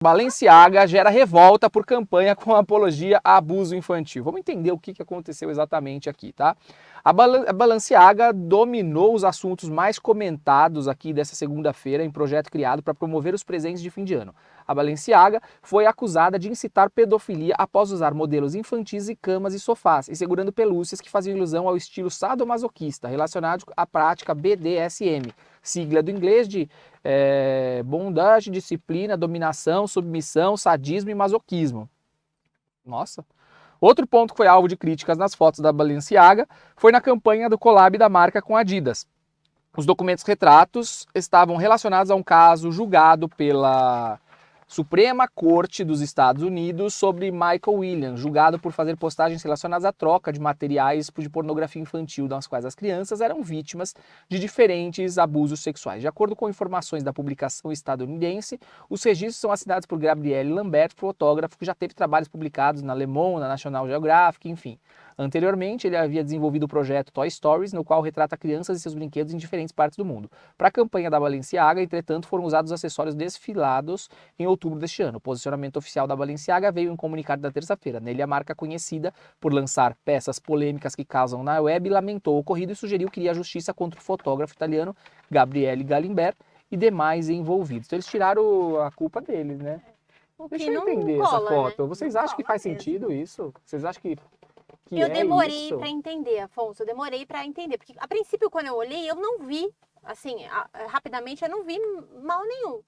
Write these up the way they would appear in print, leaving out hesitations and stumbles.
Balenciaga gera revolta por campanha com apologia a abuso infantil. Vamos entender o que aconteceu exatamente aqui, tá? A Balenciaga dominou os assuntos mais comentados aqui dessa segunda-feira em projeto criado para promover os presentes de fim de ano. A Balenciaga foi acusada de incitar pedofilia após usar modelos infantis e camas e sofás, e segurando pelúcias que faziam ilusão ao estilo sadomasoquista, relacionado à prática BDSM, sigla do inglês de bondage, disciplina, dominação, submissão, sadismo e masoquismo. Nossa! Outro ponto que foi alvo de críticas nas fotos da Balenciaga foi na campanha do collab da marca com a Adidas. Os documentos retratos estavam relacionados a um caso julgado pela Suprema Corte dos Estados Unidos sobre Michael Williams, julgado por fazer postagens relacionadas à troca de materiais de pornografia infantil, das quais as crianças eram vítimas de diferentes abusos sexuais. De acordo com informações da publicação estadunidense, os registros são assinados por Gabriele Lambert, fotógrafo que já teve trabalhos publicados na Le Monde, na National Geographic, enfim. Anteriormente, ele havia desenvolvido o projeto Toy Stories, no qual retrata crianças e seus brinquedos em diferentes partes do mundo. Para a campanha da Balenciaga, entretanto, foram usados acessórios desfilados em outubro deste ano. O posicionamento oficial da Balenciaga veio em um comunicado da terça-feira. Nele, a marca conhecida por lançar peças polêmicas que causam na web lamentou o ocorrido e sugeriu que iria à justiça contra o fotógrafo italiano Gabriele Galimbert e demais envolvidos. Então, eles tiraram a culpa deles, né? Deixa eu entender essa foto. Né? Vocês acham que faz sentido isso? Vocês acham que eu demorei para entender, Afonso, eu demorei para entender, porque a princípio quando eu olhei, eu não vi, assim, rapidamente eu não vi mal nenhum.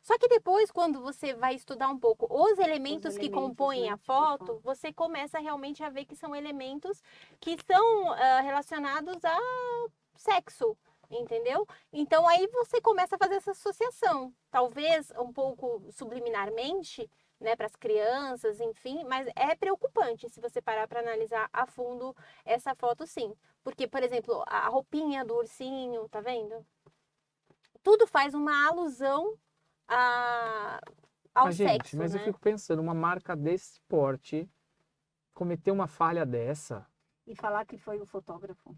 Só que depois, quando você vai estudar um pouco os elementos que compõem a foto, você começa realmente a ver que são elementos que são relacionados a sexo, entendeu? Então aí você começa a fazer essa associação, talvez um pouco subliminarmente, né, para as crianças, enfim, mas é preocupante se você parar para analisar a fundo essa foto, sim. Porque, por exemplo, a roupinha do ursinho, tá vendo? Tudo faz uma alusão ao sexo, mas né? eu fico pensando, uma marca desse porte cometer uma falha dessa... E falar que foi o fotógrafo.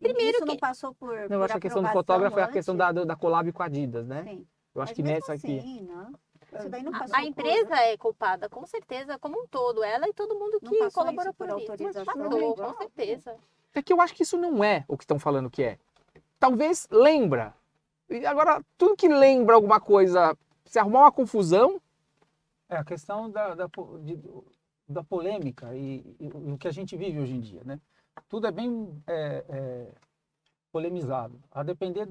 Primeiro isso não passou por eu acho que a questão do fotógrafo foi a questão da collab com a Adidas, né? Sim. Eu acho que nessa aqui... Não. Isso daí não passou a empresa é culpada, com certeza, como um todo. Ela e todo mundo que colaborou por isso. Passou, com certeza. É que eu acho que isso não é o que estão falando que é. Talvez lembra. E agora, tudo que lembra alguma coisa, se arrumar uma confusão... É a questão da polêmica e o que a gente vive hoje em dia, né? Tudo é bem polemizado. A depender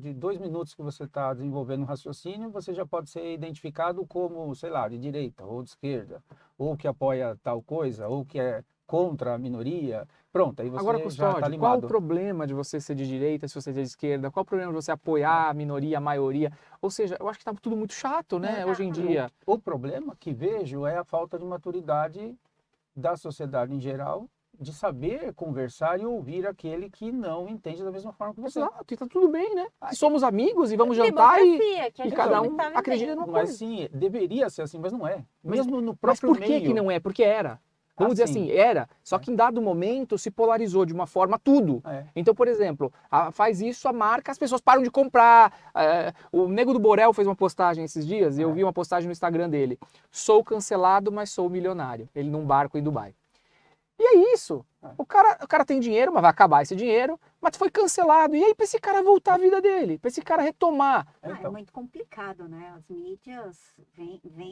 de 2 minutos que você está desenvolvendo um raciocínio, você já pode ser identificado como, sei lá, de direita ou de esquerda, ou que apoia tal coisa, ou que é contra a minoria. Pronto, aí você agora, já Custódio, está limado. qual o problema de você ser de direita, se você ser de esquerda? Qual o problema de você apoiar a minoria, a maioria? Ou seja, eu acho que está tudo muito chato, né, hoje em dia. O problema que vejo é a falta de maturidade da sociedade em geral, de saber conversar e ouvir aquele que não entende da mesma forma que você. Exato, e tá tudo bem, né? Somos amigos e vamos jantar e cada um acredita numa coisa. Mas sim, deveria ser assim, mas não é. Mesmo no próprio meio. Mas por que não é? Porque era. Vamos dizer assim, era, só que em dado momento se polarizou de uma forma tudo. Então, por exemplo, faz isso a marca, as pessoas param de comprar. O Nego do Borel fez uma postagem esses dias, e eu vi uma postagem no Instagram dele. Sou cancelado, mas sou milionário. Ele num barco em Dubai. E é isso. O cara tem dinheiro, mas vai acabar esse dinheiro, mas foi cancelado. E aí, para esse cara voltar à vida dele, para esse cara retomar. É muito complicado, né? As mídias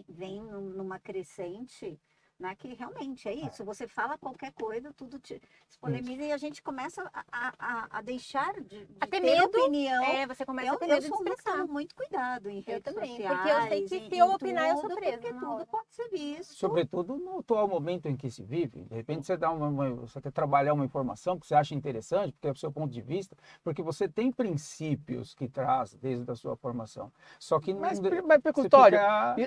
vêm numa crescente, né? Que realmente é isso. Você fala qualquer coisa, tudo se polemiza e a gente começa a deixar de ter medo, opinião. Você começa a ter medo de expressar. Eu muito cuidado em redes sociais. Porque eu sei que se eu opinar, eu sou presa. Porque tudo pode ser visto. Sobretudo no atual momento em que se vive. De repente você você quer trabalhar uma informação que você acha interessante, porque é o seu ponto de vista, porque você tem princípios que traz desde a sua formação. Só que mas Custódio,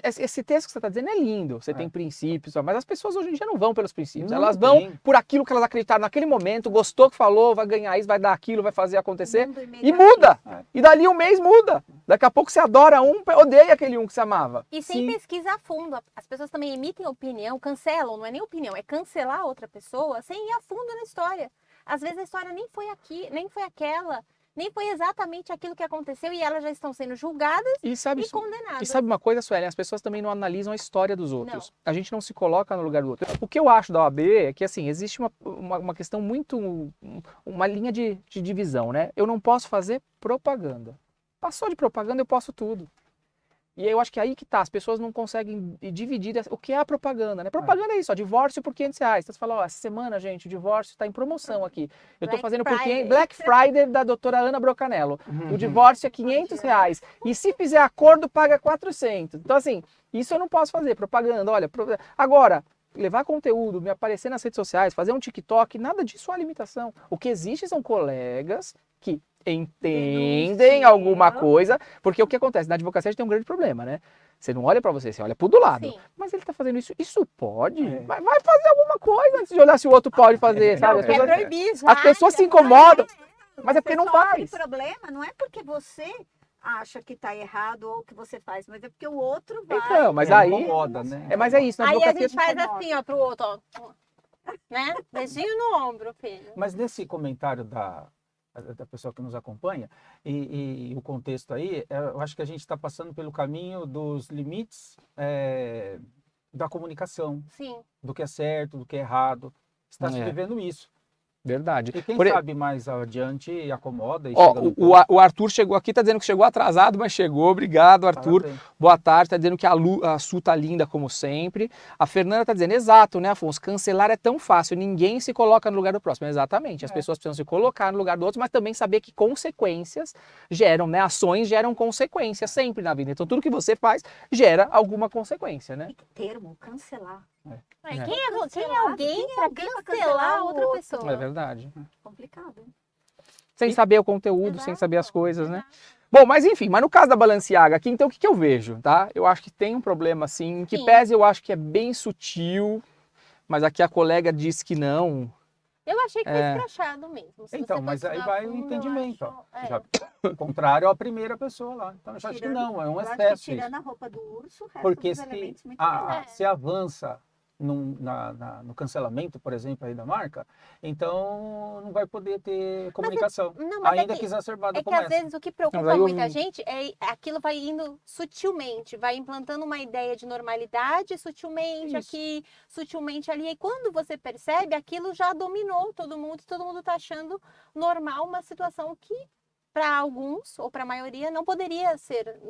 esse texto que você está dizendo é lindo. Você tem princípios, mas as pessoas hoje em dia não vão pelos princípios. Elas vão por aquilo que elas acreditaram naquele momento, gostou que falou, vai ganhar isso, vai dar aquilo, vai fazer acontecer. E muda. E dali um mês muda. Daqui a pouco você adora um, odeia aquele um que você amava. E sem pesquisa a fundo. As pessoas também emitem opinião, cancelam, não é nem opinião, é cancelar outra pessoa sem ir a fundo na história. Às vezes a história nem foi aqui, nem foi aquela. nem foi exatamente aquilo que aconteceu e elas já estão sendo julgadas E sabe, e condenadas. e sabe uma coisa, Suelen? As pessoas também não analisam a história dos outros. A gente não se coloca no lugar do outro. O que eu acho da OAB é que, assim, existe uma questão muito... uma linha de divisão, né? Eu não posso fazer propaganda. Passou de propaganda, eu posso tudo. E aí eu acho que aí que tá, as pessoas não conseguem dividir o que é a propaganda, né? Propaganda é isso, ó, divórcio por R$500. Então você fala, ó, essa semana, gente, o divórcio tá em promoção aqui. Eu tô Black fazendo por Friday. 500, Black Friday da doutora Ana Brocanello. O divórcio é R$500. E se fizer acordo, paga 400. Então, assim, isso eu não posso fazer, propaganda, olha. Agora, levar conteúdo, me aparecer nas redes sociais, fazer um TikTok, nada disso é uma limitação. O que existe são colegas que entendem alguma coisa, porque o que acontece? Na advocacia a gente tem um grande problema, né? Você não olha pra você, você olha pro do lado. Sim. Mas ele tá fazendo isso pode? Vai fazer alguma coisa antes de olhar se o outro pode fazer, sabe? Não, quer proibir já. As pessoas se incomodam, mas é porque não faz. O problema não é porque você acha que tá errado ou que você faz, mas é porque o outro vai. Então, mas É, aí... incomoda, né? Mas é isso, na Aí a advocacia... gente faz assim, ó, pro outro, ó. Né? Beijinho no ombro, filho. Mas nesse comentário da pessoa que nos acompanha, e o contexto aí, eu acho que a gente está passando pelo caminho dos limites da comunicação, Sim. do que é certo, do que é errado. Está se vivendo isso. Verdade. E quem Por- sabe mais adiante acomoda e Ó, chega no ponto. o Arthur chegou aqui, tá dizendo que chegou atrasado, mas chegou. Obrigado, Arthur. Parabéns. Boa tarde, tá dizendo que a Su tá linda como sempre. A Fernanda tá dizendo, exato, né, Afonso? Cancelar é tão fácil, ninguém se coloca no lugar do próximo. Exatamente, as pessoas precisam se colocar no lugar do outro, mas também saber que consequências geram, né? Ações geram consequências sempre na vida. Então tudo que você faz gera alguma consequência, né? E que termo, cancelar. Quem é Cancelar, alguém quem é pra alguém pra cancelar cancelar o outra outro? pessoa? É verdade. Complicado, hein? Sem saber o conteúdo, sem Exato, saber as coisas, né? exato. Bom, mas enfim, mas no caso da Balenciaga aqui, então o que eu vejo, tá? Eu acho que tem um problema, assim, que Sim. pese eu acho que é bem sutil, mas aqui a colega disse que não. Eu achei que foi escrachado mesmo. Se Então, você mas for aí estudar vai a o fundo, eu entendimento. acho- Ó. Já, contrário à primeira pessoa lá. Então, eu acho que não, é um Eu acho que excesso isso. tirando a roupa do urso, o resto Porque dos elementos muito pesados. se avança no cancelamento, por exemplo, aí da marca, então não vai poder ter comunicação, não, mas ainda é que exacerbada É que como às essa. vezes o que preocupa Mas aí eu- muita gente é aquilo vai indo sutilmente, vai implantando uma ideia de normalidade sutilmente Isso. aqui, sutilmente ali. E quando você percebe, aquilo já dominou todo mundo tá achando normal uma situação que para alguns ou para a maioria não poderia ser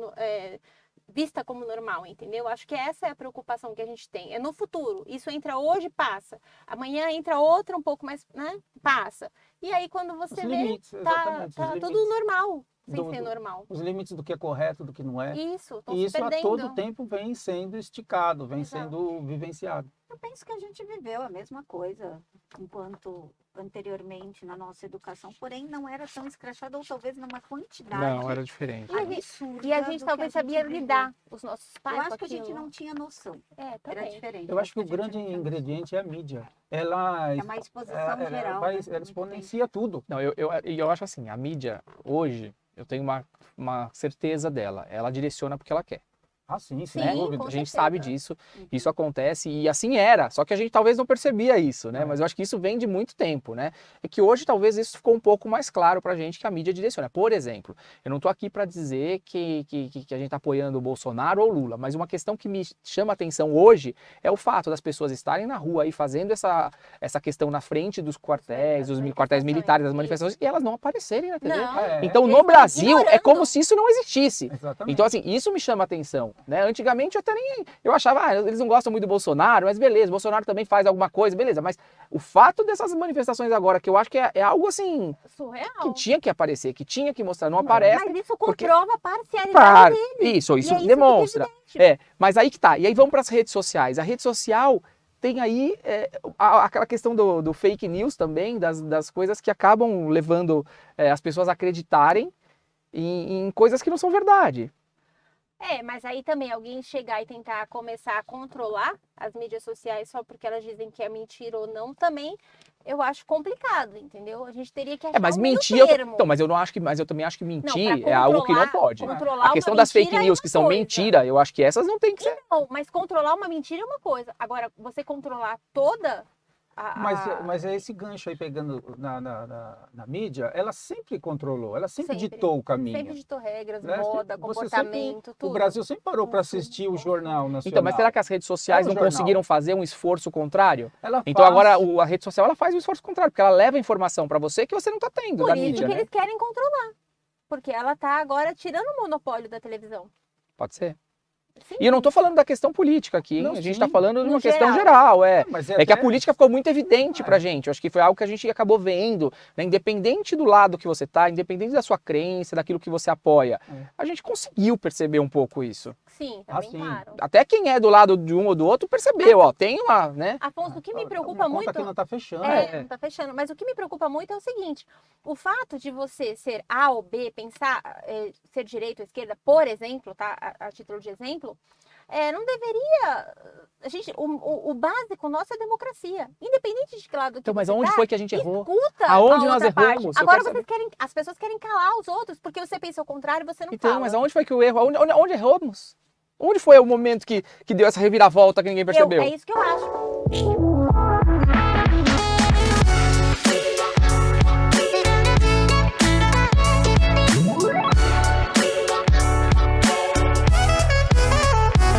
vista como normal, entendeu? Acho que essa é a preocupação que a gente tem. É no futuro. Isso entra hoje, passa. Amanhã entra outra um pouco mais, né? Passa. E aí quando você Os vê, limites, tá exatamente. os tudo limites normal, sem do- ser do- normal. Os limites do que é correto, do que não é. Isso, estão E se isso a perdendo. todo tempo vem sendo esticado, vem Exato. sendo vivenciado. Eu penso que a gente viveu a mesma coisa enquanto anteriormente na nossa educação, porém não era tão escrachado ou talvez numa quantidade Não, era diferente. absurda. E a gente do talvez que a gente sabia viveu. lidar, os nossos pais Eu acho com que a gente aquilo. não tinha noção. É, Era também. diferente. Eu acho que o a gente grande não tinha noção. ingrediente é a mídia. Ela, É uma exposição ela geral. vai- né? ela Muito exponencia tudo. Não, eu acho assim, a mídia, hoje, eu tenho uma certeza dela. Ela direciona porque ela quer. Ah, sim, sem Né? dúvida. com A gente certeza. sabe disso, Uhum. isso acontece e assim era, só que a gente talvez não percebia isso, né? É. Mas eu acho que isso vem de muito tempo, né? É que hoje talvez isso ficou um pouco mais claro pra gente que a mídia direciona. Por exemplo, eu não tô aqui para dizer que a gente tá apoiando o Bolsonaro ou Lula, mas uma questão que me chama a atenção hoje é o fato das pessoas estarem na rua aí fazendo essa questão na frente dos quartéis, dos quartéis militares, das manifestações, e elas não aparecerem na TV. Não. É, Então, Eles no estão Brasil, é ignorando. como se isso não existisse. exatamente. Então, assim, isso me chama a atenção, né? Antigamente eu até nem... Eu achava, eles não gostam muito do Bolsonaro, mas beleza, o Bolsonaro também faz alguma coisa, beleza. Mas o fato dessas manifestações agora, que eu acho que é algo, assim, que Surreal. tinha que aparecer, que tinha que mostrar, não aparece. Mas isso porque- comprova a parcialidade Claro, dele. isso E é isso que demonstra. fica evidente. Mas aí que tá. E aí vamos para as redes sociais. A rede social tem aí aquela questão do fake news também, das coisas que acabam levando as pessoas a acreditarem em coisas que não são verdade. Mas aí também alguém chegar e tentar começar a controlar as mídias sociais só porque elas dizem que é mentira ou não, também eu acho complicado, entendeu? A gente teria que achar Mas um meio mentir, termo. então, mas eu também acho que mentir pra é algo que não controlar- pode. controlar A questão uma das fake mentira é news uma que são coisa. mentira, eu acho que essas não tem que ser. Não, mas controlar uma mentira é uma coisa. Agora, você controlar toda Mas é esse gancho aí pegando na mídia, ela sempre controlou, ela sempre ditou o caminho. Sempre ditou regras, né? moda, comportamento, tudo. O Brasil sempre parou para assistir o Jornal Nacional. Então, mas será que as redes sociais não conseguiram fazer um esforço contrário? Ela então faz. agora a rede social ela faz um esforço contrário, porque ela leva informação para você que você não está tendo da mídia, Por isso que né? eles querem controlar. Porque ela tá agora tirando o monopólio da televisão. Pode ser. Sim. E eu não tô falando da questão política aqui, hein? Não, A gente sim. tá falando de uma No questão geral. geral, é. Mas É que a até- política ficou muito evidente pra gente. Eu acho que foi algo que a gente acabou vendo, né? Independente do lado que você tá, independente da sua crença, daquilo que você apoia. A gente conseguiu perceber um pouco isso. Sim, tá bem sim. claro. Até quem é do lado de um ou do outro percebeu, ó. Tem uma, né? Afonso, o que me A preocupa conta muito... aqui não tá fechando. não tá fechando. Mas o que me preocupa muito é o seguinte: o fato de você ser A ou B, pensar ser direita ou esquerda, por exemplo, tá? A título de exemplo, não deveria. O básico nosso é a democracia. Independente de que lado que Então, mas você aonde tá, foi que a gente errou? escuta Aonde a nós outra parte. erramos? Eu Agora quero as pessoas querem calar os outros, porque você pensa o contrário, você não Então, fala. mas aonde foi que o erro? Onde erramos? Onde foi o momento que deu essa reviravolta que ninguém percebeu? É isso que eu acho.